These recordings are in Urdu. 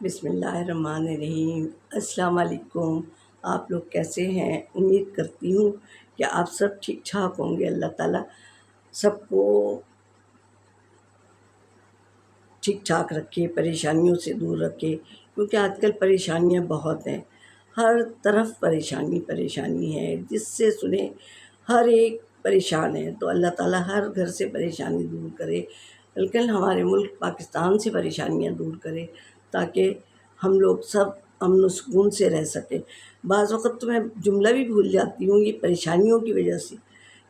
بسم اللہ الرحمن الرحیم۔ السلام علیکم۔ آپ لوگ کیسے ہیں؟ امید کرتی ہوں کہ آپ سب ٹھیک ٹھاک ہوں گے۔ اللہ تعالیٰ سب کو ٹھیک ٹھاک رکھے، پریشانیوں سے دور رکھے، کیونکہ آج کل پریشانیاں بہت ہیں، ہر طرف پریشانی ہے، جس سے سنیں ہر ایک پریشان ہے۔ تو اللہ تعالیٰ ہر گھر سے پریشانی دور کرے، بلکہ ہمارے ملک پاکستان سے پریشانیاں دور کرے، تاکہ ہم لوگ سب امن و سکون سے رہ سکیں۔ بعض وقت تو میں جملہ بھی بھول جاتی ہوں یہ پریشانیوں کی وجہ سے،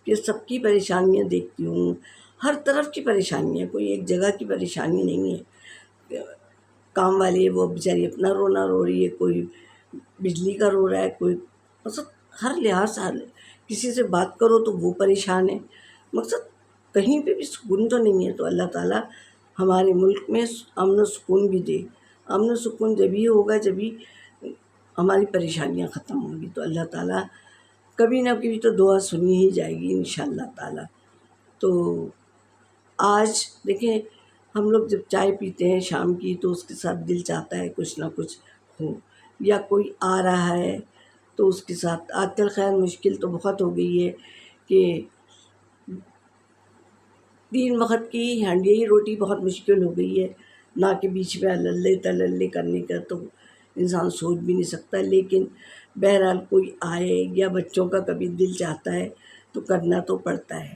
کہ سب کی پریشانیاں دیکھتی ہوں، ہر طرف کی پریشانی ہے، کوئی ایک جگہ کی پریشانی نہیں ہے۔ کام والی وہ بیچاری اپنا رونا رو رہی ہے، کوئی بجلی کا رو رہا ہے، کوئی مقصد ہر لحاظ سے کسی سے بات کرو تو وہ پریشان ہے، مقصد کہیں پہ بھی سکون تو نہیں ہے۔ تو اللہ تعالیٰ ہمارے ملک میں امن و سکون بھی دے۔ امن و سکون جبھی ہوگا جبھی ہماری پریشانیاں ختم ہوں گی۔ تو اللہ تعالیٰ کبھی نہ کبھی تو دعا سنی ہی جائے گی انشاءاللہ تعالیٰ۔ تو آج دیکھیں، ہم لوگ جب چائے پیتے ہیں شام کی تو اس کے ساتھ دل چاہتا ہے کچھ نہ کچھ ہو، یا کوئی آ رہا ہے تو اس کے ساتھ آج کل خیر مشکل تو بہت ہو گئی ہے کہ 3 وقت کی ہانڈی روٹی بہت مشکل ہو گئی ہے، نہ کہ بیچ میں للے تللے کرنے کا تو انسان سوچ بھی نہیں سکتا، لیکن بہرحال کوئی آئے یا بچوں کا کبھی دل چاہتا ہے تو کرنا تو پڑتا ہے۔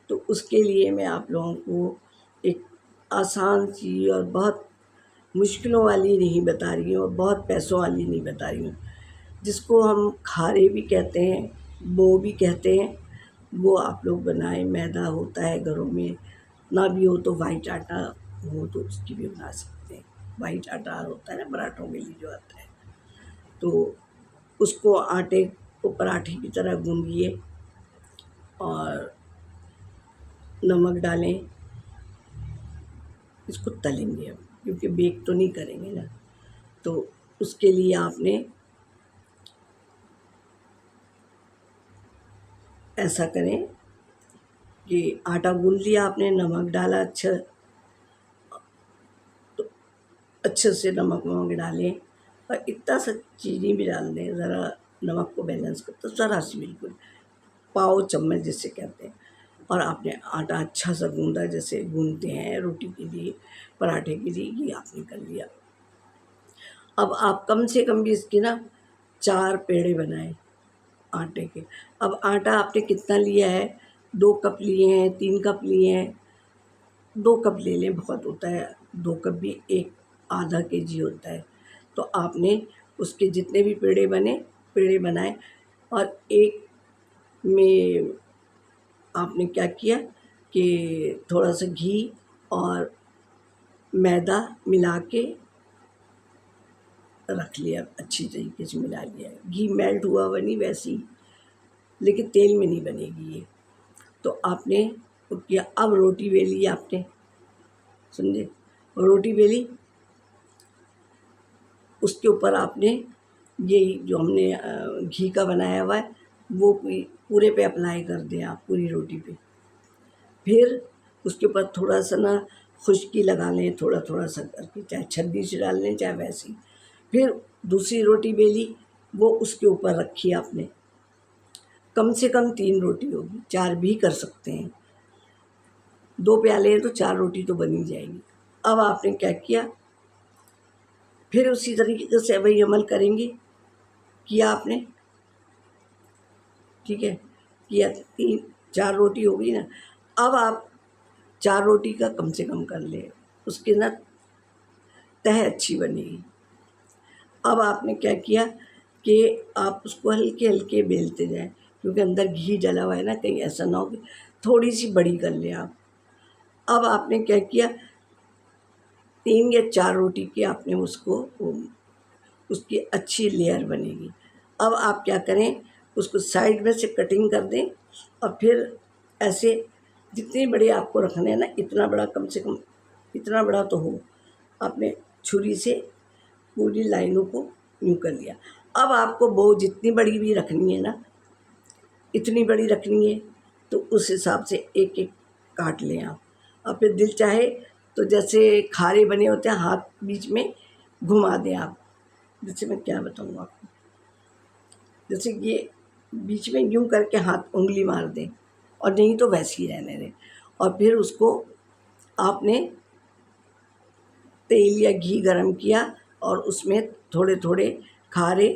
تو اس کے لیے میں آپ لوگوں کو ایک آسان سی اور بہت مشکلوں والی نہیں بتا رہی ہوں، اور بہت پیسوں والی نہیں بتا رہی ہوں، جس کو ہم کھارے بھی کہتے ہیں، بو بھی کہتے ہیں، وہ آپ لوگ بنائیں۔ میدا ہوتا ہے گھروں میں، نہ بھی ہو تو وائٹ آٹا ہو تو اس کی بھی بنا سکتے ہیں۔ وائٹ آٹا ہوتا ہے نا پراٹھوں کے لیے جو آتا ہے، تو اس کو آٹے کو پراٹھے کی طرح گوندھیے اور نمک ڈالیں۔ اس کو تلیں گے اب، کیونکہ بیک تو نہیں کریں گے نا، تو اس کے لیے آپ نے ایسا کریں کہ آٹا گوندھ لیا آپ نے، نمک ڈالا، اچھے سے نمک ڈالیں، اور اتنا سا چینی بھی ڈال دیں، ذرا نمک کو بیلنس کرتا، ذرا سی بالکل پاؤ چمچ جسے کہتے ہیں۔ اور آپ نے آٹا اچھا سا گوندا، جیسے گوندتے ہیں روٹی کے لیے، پراٹھے کے لیے، یہ آپ نے کر لیا۔ اب آپ کم سے کم بھی اس کے 4 پیڑے بنائیں آٹے کے۔ اب آٹا آپ نے کتنا لیا ہے؟ 2 کپ لیے ہیں، 3 کپ لیے ہیں، 2 کپ لے لیں، بہت ہوتا ہے 2 کپ بھی، ایک آدھا kg ہوتا ہے۔ تو آپ نے اس کے جتنے بھی پیڑے بنائیں، اور ایک میں آپ نے کیا کیا کہ تھوڑا سا گھی اور میدا ملا کے رکھ لیا، اچھی طریقے سے ملا لیا۔ گھی میلٹ ہوا نہیں ویسے ہی، لیکن تیل میں نہیں بنے گی یہ۔ تو آپ نے کیا، اب روٹی بیلی آپ نے، سمجھے؟ روٹی بیلی، اس کے اوپر آپ نے یہ جو ہم نے گھی کا بنایا ہوا ہے وہ پورے پہ اپلائی کر دیں آپ، پوری روٹی پہ۔ پھر اس کے اوپر تھوڑا سا خشکی لگا لیں، تھوڑا تھوڑا سا کر کے، چاہے چھنی سے ڈال لیں چاہے ویسے ہی۔ پھر دوسری روٹی بیلی، وہ اس کے اوپر رکھی آپ نے، کم سے کم 3 روٹی ہوگی، 4 بھی کر سکتے ہیں، 2 پیالے ہیں تو 4 روٹی تو بن ہی جائے گی۔ اب آپ نے کیا کیا، پھر اسی طریقے سے وہی عمل کریں گے، کیا آپ نے، ٹھیک ہے، کیا 4 روٹی ہو گئی نا۔ اب آپ 4 روٹی کا کم سے کم کر لیں، اس کے تہہ اچھی بنے گی۔ اب آپ نے کیا کیا کہ آپ اس کو ہلکے ہلکے بیلتے جائیں، کیونکہ اندر گھی ڈلا ہوا ہے نا، کہیں ایسا نہ ہو کہ تھوڑی سی بڑی کر لیں آپ۔ اب آپ نے کیا کیا، 3 یا 4 روٹی کے آپ نے اس کی اچھی لیئر بنے گی۔ اب آپ کیا کریں، اس کو سائڈ میں سے کٹنگ کر دیں، اور پھر ایسے جتنے بڑے آپ کو رکھنے ہیں نا، اتنا بڑا، کم سے کم اتنا بڑا تو ہو، آپ نے چھری سے پوری لائنوں کو یوں کر لیا۔ اب آپ کو بو جتنی بڑی بھی رکھنی ہے نا، اتنی بڑی رکھنی ہے تو اس حساب سے ایک ایک کاٹ لیں آپ۔ اور پھر دل چاہے تو جیسے کھارے بنے ہوتے ہیں، ہاتھ بیچ میں گھما دیں آپ. جیسے میں کیا بتاؤں آپ کو، جیسے یہ بیچ میں یوں کر کے ہاتھ انگلی مار دیں، اور نہیں تو ویسے ہی رہنے دیں. اور پھر اس کو آپ نے تیل یا گھی گرم کیا اور اس میں تھوڑے تھوڑے کھارے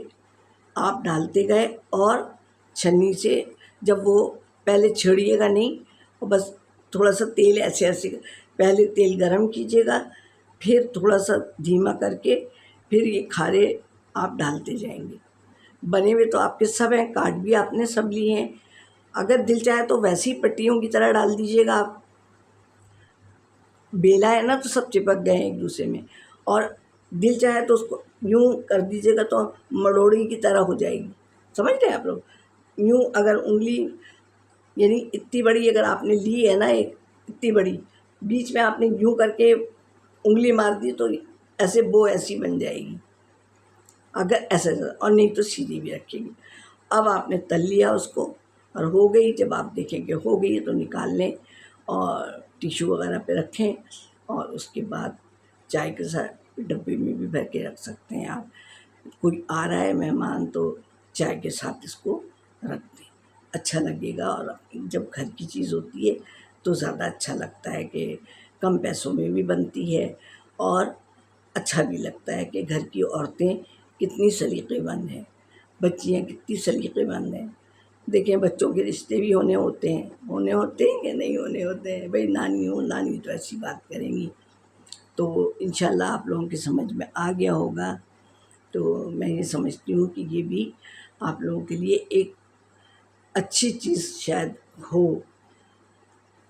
آپ ڈالتے گئے، اور چھنی سے جب وہ پہلے چھڑیے گا نہیں، اور بس تھوڑا سا تیل ایسے ایسے، پہلے تیل گرم کیجیے گا، پھر تھوڑا سا دھیما کر کے پھر یہ کھارے آپ ڈالتے جائیں گے. بنے ہوئے تو آپ کے سب ہیں، کاٹ بھی آپ نے سب لیے ہیں. اگر دل چاہے تو ویسی پٹیوں کی طرح ڈال دیجیے گا آپ. بیلا ہے نا تو سب چپک گئے ہیں ایک دوسرے میں. اور دل چاہے تو اس کو یوں کر دیجیے گا تو مڑوڑی کی طرح ہو جائے گی. سمجھ رہے ہیں آپ لوگ؟ یوں اگر انگلی یعنی اتنی بڑی اگر آپ نے لی ہے نا، ایک اتنی بڑی، بیچ میں آپ نے یوں کر کے انگلی مار دی تو ایسے بو ایسی بن جائے گی. اگر ایسے، اور نہیں تو سیدھی بھی رکھے گی. اب آپ نے تل لیا اس کو، اور ہو گئی. جب آپ دیکھیں کہ ہو گئی ہے تو نکال لیں اور ٹیشو وغیرہ پہ رکھیں. اور اس کے بعد چائے کے ساتھ ڈبے میں بھی بھر کے رکھ سکتے ہیں آپ. کوئی آ رہا ہے مہمان تو چائے کے ساتھ اس کو رکھ دیں، اچھا لگے گا. اور جب گھر کی چیز ہوتی ہے تو زیادہ اچھا لگتا ہے کہ کم پیسوں میں بھی بنتی ہے، اور اچھا بھی لگتا ہے کہ گھر کی عورتیں کتنی سلیقے مند ہیں، بچیاں کتنی سلیقے مند ہیں. دیکھیں بچوں کے رشتے بھی ہونے ہوتے ہیں کہ نہیں ہونے ہوتے ہیں. بھئی نانی ہو، نانی تو ایسی بات کریں گی. تو انشاءاللہ آپ لوگوں کی سمجھ میں آ گیا ہوگا. تو میں یہ سمجھتی ہوں کہ یہ بھی آپ لوگوں کے لیے ایک اچھی چیز شاید ہو.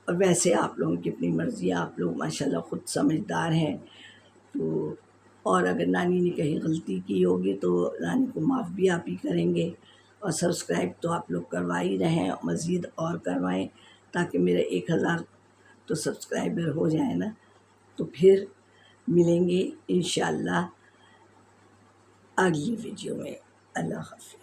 اور ویسے آپ لوگوں کی اپنی مرضی ہے، آپ لوگ ماشاءاللہ خود سمجھدار ہیں. تو اور اگر نانی نے کہیں غلطی کی ہوگی تو نانی کو معاف بھی آپ ہی کریں گے. اور سبسکرائب تو آپ لوگ کروا ہی رہے ہیں، مزید اور کروائیں تاکہ میرے 1000 تو سبسکرائبر ہو جائیں نا. تو پھر ملیں گے انشاءاللہ اگلی ویڈیو میں. اللہ حافظ.